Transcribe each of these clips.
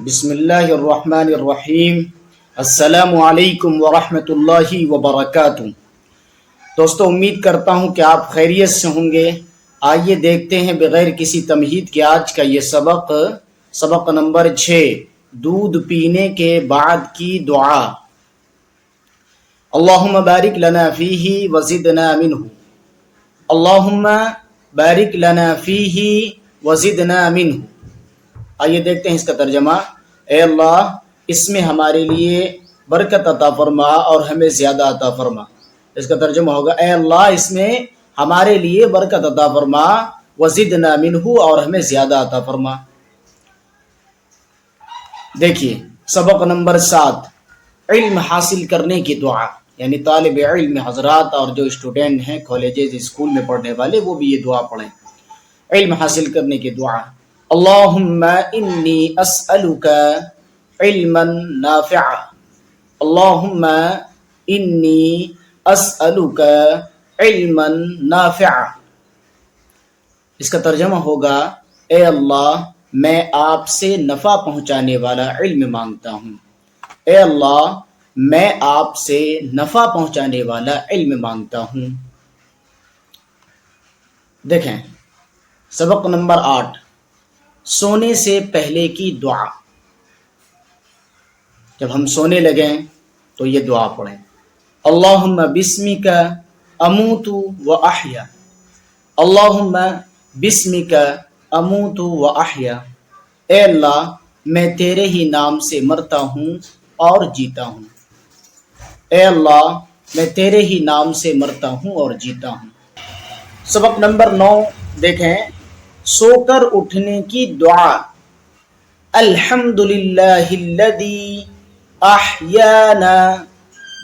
بسم اللہ الرحمن الرحیم۔ السلام علیکم ورحمۃ اللہ وبرکاتہ۔ دوستو، امید کرتا ہوں کہ آپ خیریت سے ہوں گے۔ آئیے دیکھتے ہیں بغیر کسی تمہید کے آج کا یہ سبق نمبر 6، دودھ پینے کے بعد کی دعا۔ اللہم بارک لنا فیہ وزدنا منہ، اللہم بارک لنا فیہ وزدنا منہ۔ آئیے دیکھتے ہیں اس کا ترجمہ۔ اے اللہ، اس میں ہمارے لیے برکت عطا فرما اور ہمیں زیادہ عطا فرما۔ اس کا ترجمہ ہوگا، اے اللہ، اس میں ہمارے لیے برکت عطا فرما، وزدنا منہ، اور ہمیں زیادہ عطا فرما۔ دیکھیے سبق نمبر 7، علم حاصل کرنے کی دعا، یعنی طالب علم حضرات اور جو اسٹوڈنٹ ہیں کالجز اسکول میں پڑھنے والے، وہ بھی یہ دعا پڑھیں۔ علم حاصل کرنے کی دعا۔ اللہم انی اسألک علما نافعا، اللہم انی اسألک علما نافعا۔ اس کا ترجمہ ہوگا، اے اللہ، میں آپ سے نفع پہنچانے والا علم مانگتا ہوں۔ اے اللہ، میں آپ سے نفع پہنچانے والا علم مانگتا ہوں۔ دیکھیں سبق نمبر 8، سونے سے پہلے کی دعا۔ جب ہم سونے لگیں تو یہ دعا پڑھیں، اللہم بسمک اموت و احیا، اللہم بسمک اموت و احیا۔ اے اللہ، میں تیرے ہی نام سے مرتا ہوں اور جیتا ہوں۔ اے اللہ، میں تیرے ہی نام سے مرتا ہوں اور جیتا ہوں۔ سبق نمبر 9 دیکھیں، سو کر اٹھنے کی دعا۔ الحمدللہ الذی احیانا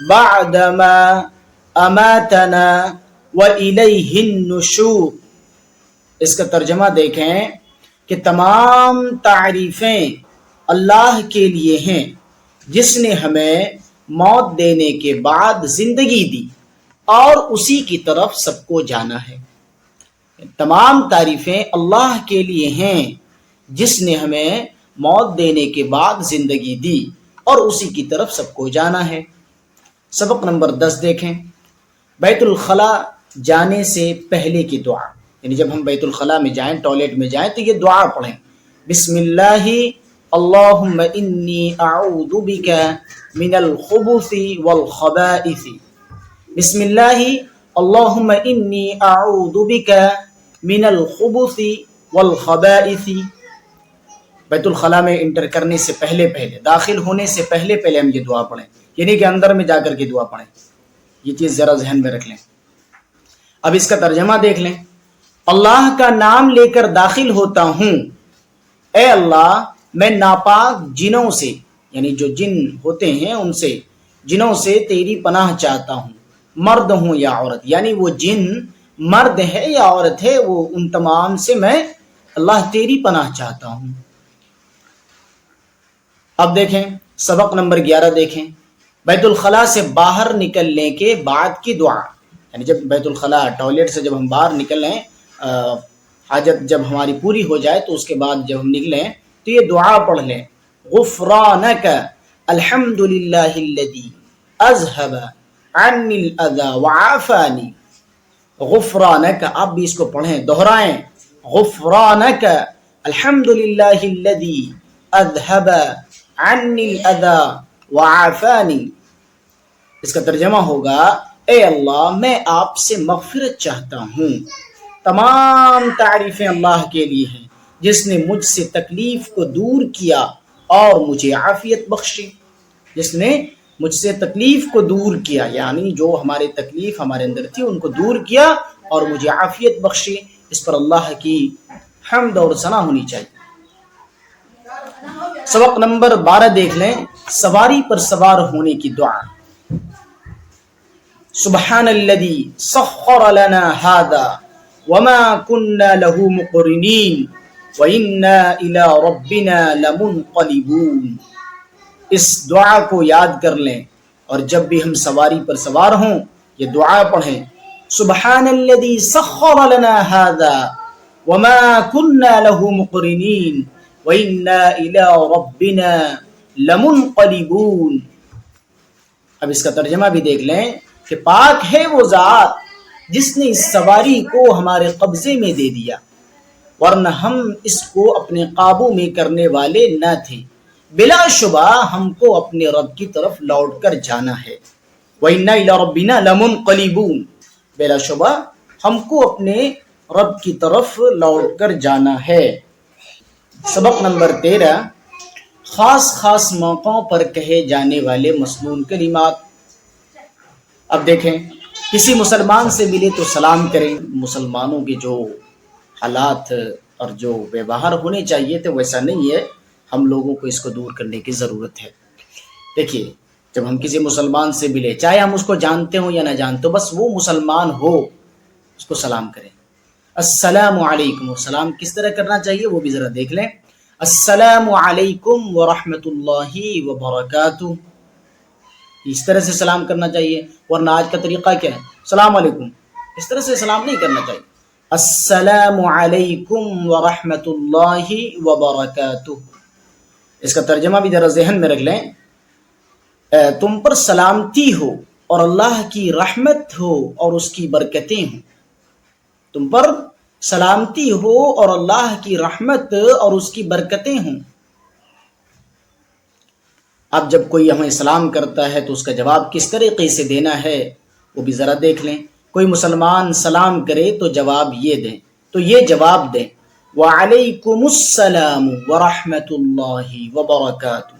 بعدما اماتنا والیہ النشور۔ اس کا ترجمہ دیکھیں کہ تمام تعریفیں اللہ کے لیے ہیں جس نے ہمیں موت دینے کے بعد زندگی دی اور اسی کی طرف سب کو جانا ہے۔ تمام تعریفیں اللہ کے لیے ہیں جس نے ہمیں موت دینے کے بعد زندگی دی اور اسی کی طرف سب کو جانا ہے۔ سبق نمبر 10 دیکھیں، بیت الخلاء جانے سے پہلے کی دعا، یعنی جب ہم بیت الخلاء میں جائیں، ٹوائلٹ میں جائیں، تو یہ دعا پڑھیں، بسم اللہ اللہم انی اعوذ بک من الخبث والخبائث، بسم اللہ اللہم انی اعوذ بک من الخبث والخبائث۔ بیت الخلاء میں انٹر کرنے سے پہلے، داخل ہونے سے پہلے ہم یہ دعا پڑھیں، یعنی کہ اندر میں جا کر کے دعا پڑھیں۔ یہ چیز ذرا ذہن میں رکھ لیں۔ اب اس کا ترجمہ دیکھ لیں، اللہ کا نام لے کر داخل ہوتا ہوں، اے اللہ، میں ناپاک جنوں سے، یعنی جو جن ہوتے ہیں ان سے، جنوں سے تیری پناہ چاہتا ہوں، مرد ہوں یا عورت، یعنی وہ جن مرد ہے یا عورت ہے، وہ ان تمام سے میں اللہ تیری پناہ چاہتا ہوں۔ اب دیکھیں سبق نمبر 11 دیکھیں، بیت الخلاء سے باہر نکلنے کے بعد کی دعا، یعنی جب بیت الخلاء ٹوائلٹ سے جب ہم باہر نکلیں، حاجت جب ہماری پوری ہو جائے تو اس کے بعد جب ہم نکلیں تو یہ دعا پڑھ لیں، غفرانک الحمدللہ الذی اذہب عنی الاذی وعافانی۔ غفرانک، آپ بھی اس کو پڑھیں، دہرائیں، غفرانک الحمدللہ الذی اذہب عنی الاذی وعافانی۔ اس کا ترجمہ ہوگا، اے اللہ، میں آپ سے مغفرت چاہتا ہوں۔ تمام تعریفیں اللہ کے لیے ہیں جس نے مجھ سے تکلیف کو دور کیا اور مجھے عافیت بخشی۔ جس نے مجھ سے تکلیف کو دور کیا، یعنی جو ہمارے تکلیف ہمارے اندر تھی ان کو دور کیا اور مجھے عافیت بخشی۔ اس پر اللہ کی حمد اور ثنا ہونی چاہیے۔ سبق نمبر 12 دیکھ لیں، سواری پر سوار ہونے کی دعا۔ سبحان الذی سخر لنا ھذا وما كنا له مقرنین وإنا إلی ربنا لمنقلبون۔ اس دعا کو یاد کر لیں اور جب بھی ہم سواری پر سوار ہوں یہ دعا پڑھیں، سبحان الذی سخر لنا ھذا وما كنا له مقرنین وَإِنَّا إِلَىٰ رَبِّنَا لَمُنْقَلِبُونَ۔ اب اس کا ترجمہ بھی دیکھ لیں کہ پاک ہے وہ ذات جس نے اس سواری کو ہمارے قبضے میں دے دیا، ورنہ ہم اس کو اپنے قابو میں کرنے والے نہ تھے، بلا شبہ ہم کو اپنے رب کی طرف لوٹ کر جانا ہے۔ وَإِنَّا إِلَىٰ رَبِّنَا لَمُنْقَلِبُونَ، بلا شبہ ہم کو اپنے رب کی طرف لوٹ کر جانا ہے۔ سبق نمبر 13، خاص خاص موقعوں پر کہے جانے والے مسنون کلمات۔ اب دیکھیں، کسی مسلمان سے ملے تو سلام کریں۔ مسلمانوں کے جو حالات اور جو ویوہار ہونے چاہیے تھے ویسا نہیں ہے، ہم لوگوں کو اس کو دور کرنے کی ضرورت ہے۔ دیکھیے، جب ہم کسی مسلمان سے ملے، چاہے ہم اس کو جانتے ہوں یا نہ جانتے ہوں، بس وہ مسلمان ہو، اس کو سلام کریں۔ السلام علیکم، سلام کس طرح کرنا چاہیے وہ بھی ذرا دیکھ لیں۔ السلام علیکم ورحمۃ اللہ وبرکاتہ، اس طرح سے سلام کرنا چاہیے، ورنہ آج کا طریقہ کیا ہے؟ السلام علیکم، اس طرح سے سلام نہیں کرنا چاہیے۔ السلام علیکم ورحمۃ اللہ وبرکاتہ، اس کا ترجمہ بھی ذرا ذہن میں رکھ لیں۔ تم پر سلامتی ہو اور اللہ کی رحمت ہو اور اس کی برکتیں ہوں۔ تم پر سلامتی ہو اور اللہ کی رحمت اور اس کی برکتیں ہوں۔ اب جب کوئی ہمیں سلام کرتا ہے تو اس کا جواب کس طریقے سے دینا ہے وہ بھی ذرا دیکھ لیں۔ کوئی مسلمان سلام کرے تو جواب یہ دیں، تو یہ جواب دیں، وعلیکم السلام ورحمۃ اللہ وبرکاتہ،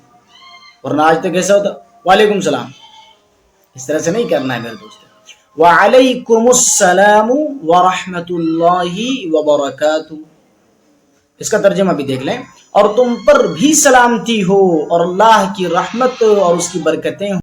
ورنہ آج تک ایسا ہوتا وعلیکم السلام، اس طرح سے نہیں کرنا ہے میرے دوست۔ وعلیکم السلام ورحمۃ اللہ وبرکاتہ، اس کا ترجمہ بھی دیکھ لیں، اور تم پر بھی سلامتی ہو اور اللہ کی رحمت اور اس کی برکتیں ہوں۔